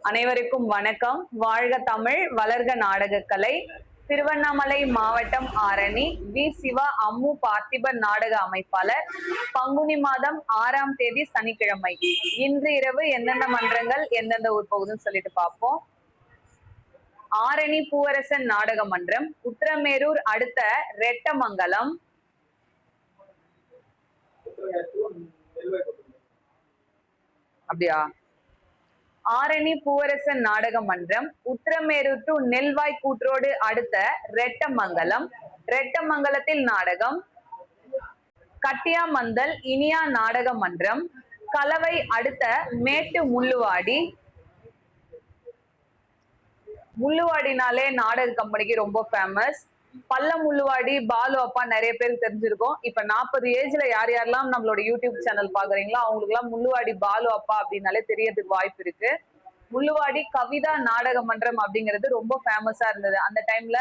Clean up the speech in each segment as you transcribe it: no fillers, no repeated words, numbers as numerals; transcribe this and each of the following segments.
அனைவருக்கும் வணக்கம். வாழ்க தமிழ், வளர்க நாடகக்கலை. திருவண்ணாமலை மாவட்டம் ஆரணி வி சிவா அம்மு பார்த்திபன் நாடக அமைப்பாளர். பங்குனி மாதம் 6ஆம் தேதி சனிக்கிழமை. இன்று இரவு எந்தெந்த மன்றங்கள் எந்தெந்த ஊர் போகுதுன்னு சொல்லிட்டு பார்ப்போம். ஆரணி பூவரசன் நாடக மன்றம், உத்திரமேரூர் அடுத்த ரெட்டமங்கலம். அப்படியா? ஆரணி பூவரசன் நாடக மன்றம், உத்திரமேரூர் டு நெல்வாய் கூற்றோடு அடுத்த ரெட்டமங்கலம். ரெட்டமங்கலத்தில் நாடகம். கட்டியாமந்தல் இனியா நாடக மன்றம், கலவை அடுத்த மேட்டு முள்ளுவாடி. முள்ளுவாடினாலே நாடக கம்பெனிக்கு ரொம்ப ஃபேமஸ். பல்ல முள்ளுவாடி பாலு அப்பா நிறைய பேருக்கு தெரிஞ்சிருக்கும். இப்ப 40 ஏஜ்ல யார் யாரெல்லாம் நம்மளோட யூடியூப் சேனல் பாக்குறீங்களோ அவங்களுக்கு எல்லாம் முள்ளுவாடி பாலு அப்பா அப்படின்னாலே தெரியறதுக்கு வாய்ப்பு இருக்கு. முள்ளுவாடி கவிதா நாடக மன்றம் அப்படிங்கிறது ரொம்ப ஃபேமஸா இருந்தது அந்த டைம்ல.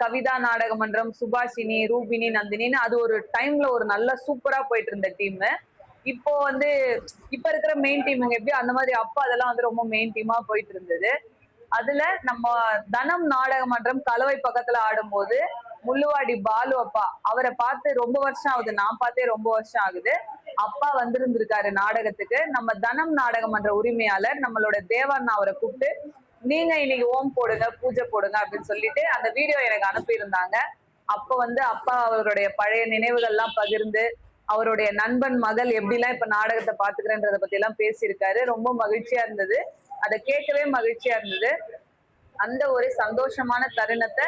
கவிதா நாடக மன்றம், சுபாஷினி, ரூபினி, நந்தினின்னு அது ஒரு டைம்ல ஒரு நல்ல சூப்பரா போயிட்டு இருந்த டீம். இப்போ இப்ப இருக்கிற மெயின் டீம் எப்படி அந்த மாதிரி அப்பா அதெல்லாம் ரொம்ப மெயின் டீமா போயிட்டு இருந்தது. அதுல நம்ம தனம் நாடக மன்றம் கலவை பக்கத்துல ஆடும்போது முள்ளுவாடி பாலு அப்பா அவரை பார்த்து ரொம்ப வருஷம் ஆகுது, நான் பார்த்தே ரொம்ப வருஷம் ஆகுது. அப்பா வந்திருந்திருக்காரு நாடகத்துக்கு. நம்ம தனம் நாடக மன்ற உரிமையாளர் நம்மளோட தேவண்ணா அவரை கூப்பிட்டு நீங்க இன்னைக்கு ஓம் போடுங்க, பூஜை போடுங்க அப்படின்னு சொல்லிட்டு அந்த வீடியோ எனக்கு அனுப்பியிருந்தாங்க. அப்ப அப்பா அவருடைய பழைய நினைவுகள்லாம் பகிர்ந்து அவருடைய நண்பன் மகள் எப்படிலாம் இப்ப நாடகத்தை பாத்துக்கிறேன்றத பத்தி எல்லாம் பேசியிருக்காரு. ரொம்ப மகிழ்ச்சியா இருந்தது. அதை கேட்கவே மகிழ்ச்சியா இருந்தது. அந்த ஒரு சந்தோஷமான தருணத்தை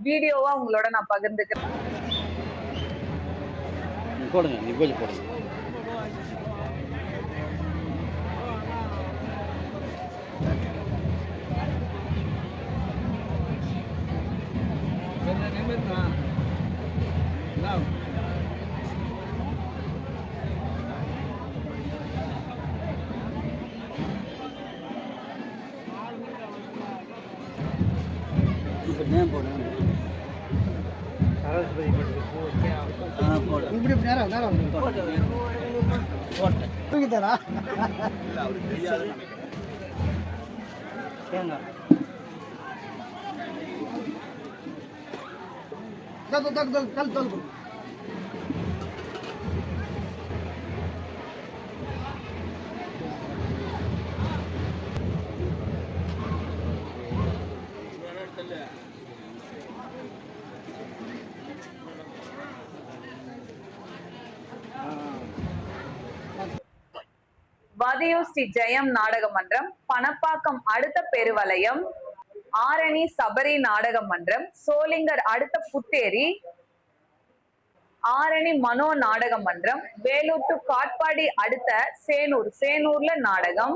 வீடியோவா உங்களோட நான் பகிர்ந்துக்கிறேன். நேம் போடு. இப்படி நேரம் நேரம் தூக்கித்தாரா கல் தோல் வதியூர் ஸ்ரீ ஜெயம் நாடக மன்றம், பணப்பாக்கம் அடுத்த பெருவலயம். ஆரணி சபரி நாடக மன்றம், சோளிங்கர் அடுத்த புத்தேரி. ஆரணி மனோ நாடக மன்றம், வேலூர் டு காட்பாடி அடுத்த சேனூர், சேனூர்ல நாடகம்.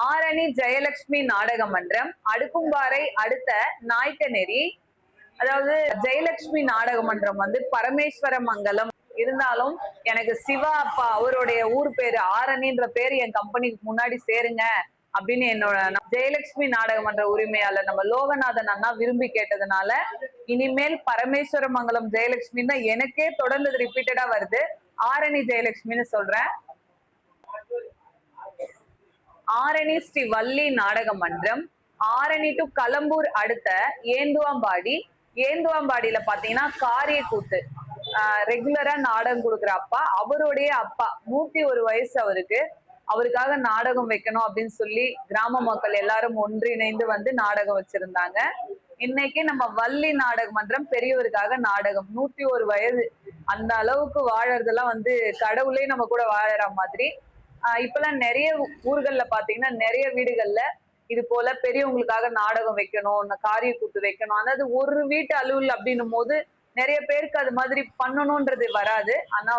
ஆரணி ஜெயலட்சுமி நாடக மன்றம், அடுக்கும்பாறை அடுத்த நாய்க்கநேரி. அதாவது ஜெயலட்சுமி நாடக மன்றம் பரமேஸ்வர மங்கலம் இருந்தாலும் எனக்கு சிவா அப்பா அவருடைய ஊர் பேரு ஆரணின்ற பேரு என் கம்பெனிக்கு முன்னாடி சேருங்க அப்படின்னு என்னோட ஜெயலட்சுமி நாடக மன்ற உரிமையாளர் நம்ம லோகநாதன் அண்ணா விரும்பி கேட்டதுனால இனிமேல் பரமேஸ்வர மங்கலம் ஜெயலட்சுமி தான் எனக்கே தொடர்ந்து ரிப்பீட்டடா வருது. ஆரணி ஜெயலட்சுமின்னு சொல்றேன். ஆரணி ஸ்ரீ வள்ளி நாடக மன்றம், ஆரணி டு களம்பூர் அடுத்த ஏந்துவாம்பாடி. ஏந்துவாம்பாடியில பாத்தீங்கன்னா காரிய கூத்து ரெகுலரா நாடகம் கொடுக்குற அப்பா, அவருடைய அப்பா 101 வயசு அவருக்கு. அவருக்காக நாடகம் வைக்கணும் அப்படின்னு சொல்லி கிராம மக்கள் எல்லாரும் ஒன்றிணைந்து நாடகம் வச்சிருந்தாங்க. இன்னைக்கு நம்ம வள்ளி நாடக மன்றம் பெரியவருக்காக நாடகம் 101 வயது. அந்த அளவுக்கு வாழறதெல்லாம் கடவுளே நம்ம கூட வாழற மாதிரி. இப்பெல்லாம் நிறைய ஊர்கள்ல பாத்தீங்கன்னா நிறைய வீடுகள்ல இது போல பெரியவங்களுக்காக நாடகம் வைக்கணும், காரிய கூத்து வைக்கணும். அதாவது ஒரு வீட்டு அலுவல் அப்படின்னும் போது நிறைய பேருக்கு அது மாதிரி பண்ணணும்ன்றது வராது. ஆனா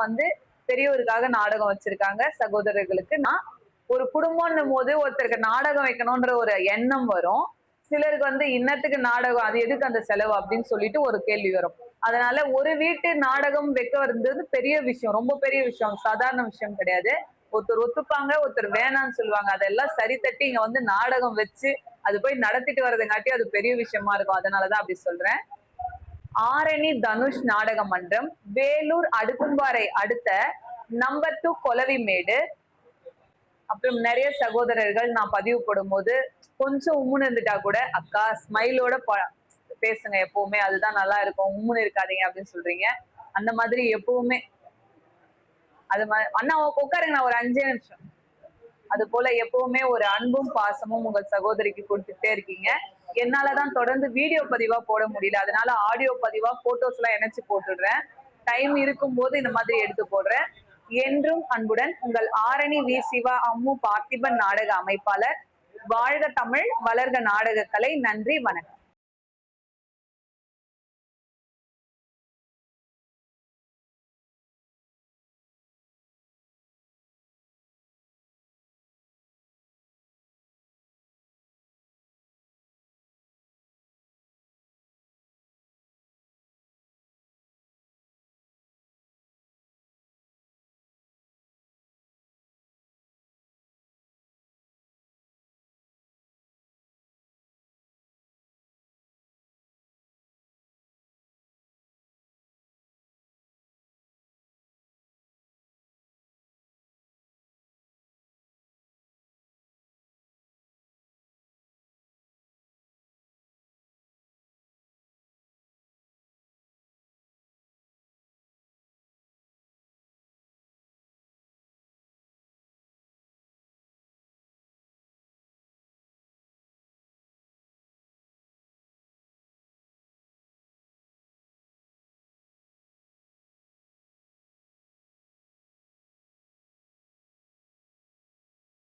பெரியவருக்காக நாடகம் வச்சிருக்காங்க சகோதரர்களுக்கு. நான் ஒரு குடும்பம்னும் போது ஒருத்தருக்கு நாடகம் வைக்கணும்ன்ற ஒரு எண்ணம் வரும். சிலருக்கு இன்னத்துக்கு நாடகம், அது எதுக்கு அந்த செலவு அப்படின்னு சொல்லிட்டு ஒரு கேள்வி வரும். அதனால ஒரு வீட்டு நாடகம் வைக்க வந்தது பெரிய விஷயம், ரொம்ப பெரிய விஷயம், சாதாரண விஷயம் கிடையாது. ஒருத்தர் ஒத்துப்பாங்க, ஒருத்தர் வேணாம்னு சொல்லுவாங்க. அதெல்லாம் சரி தட்டி இங்க நாடகம் வச்சு அது போய் நடத்திட்டு வர்றதுங்காட்டி அது பெரிய விஷயமா இருக்கும். அதனாலதான் அப்படி சொல்றேன். ஆரணி தனுஷ் நாடக மன்றம், வேலூர் அடுக்கும்பாறை அடுத்த நம்பர் 2 கொலவிமேடு. அப்புறம் நிறைய சகோதரர்கள் நான் பதிவு போடும்போது கொஞ்சம் உம்முன்னு இருந்துட்டா கூட அக்கா ஸ்மைலோட பேசுங்க எப்பவுமே, அதுதான் நல்லா இருக்கும், உம்முன்னு இருக்காதீங்க அப்படின்னு சொல்றீங்க. அந்த மாதிரி எப்பவுமே அது அண்ணா உட்காருங்க, நான் ஒரு 5 நிமிஷம். அது போல எப்பவுமே ஒரு அன்பும் பாசமும் உங்கள் சகோதரிக்கு கொடுத்துட்டே இருக்கீங்க. என்னாலதான் தொடர்ந்து வீடியோ பதிவா போட முடியல, அதனால ஆடியோ பதிவா போட்டோஸ் எல்லாம் இணைச்சு போட்டுடுறேன். டைம் இருக்கும் போது இந்த மாதிரி எடுத்து போடுறேன். என்றும் அன்புடன் உங்கள் ஆரணி வி சிவா அம்மு பார்த்திபன் நாடக அமைப்பாளர். வாழ்க தமிழ், வளர்க நாடக கலை. நன்றி, வணக்கம்.